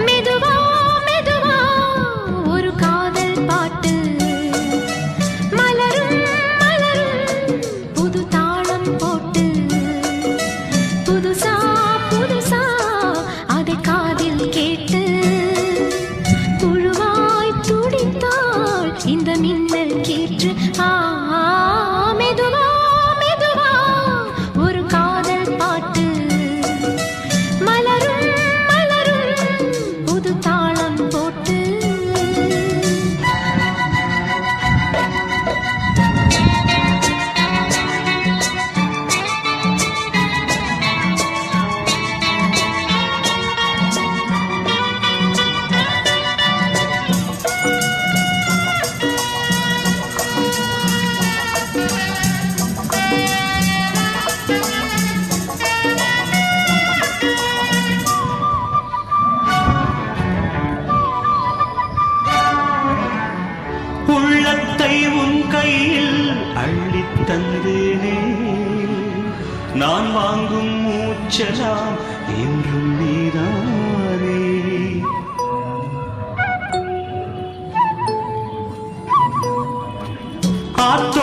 மெதுவா மெதுவா ஒரு காதல் பாட்டு மலரும் மலரும் புது தாளம் போட்டு புதுசா புதுசா அதை காதில் கேட்டு புழுவாய் துடித்தாள் இந்த மின்னல் கீற்று. மெதுவா மெதுவா ஒரு காதல் பாட்டு மலரும் மலரும் புது தாளம் போட்டு. உள்ளத்தை உன் கையில் அள்ளித் தந்தேனே, நான் வாங்கும் மூச்சலாம் என்றும் நீதானே. ஆற்ற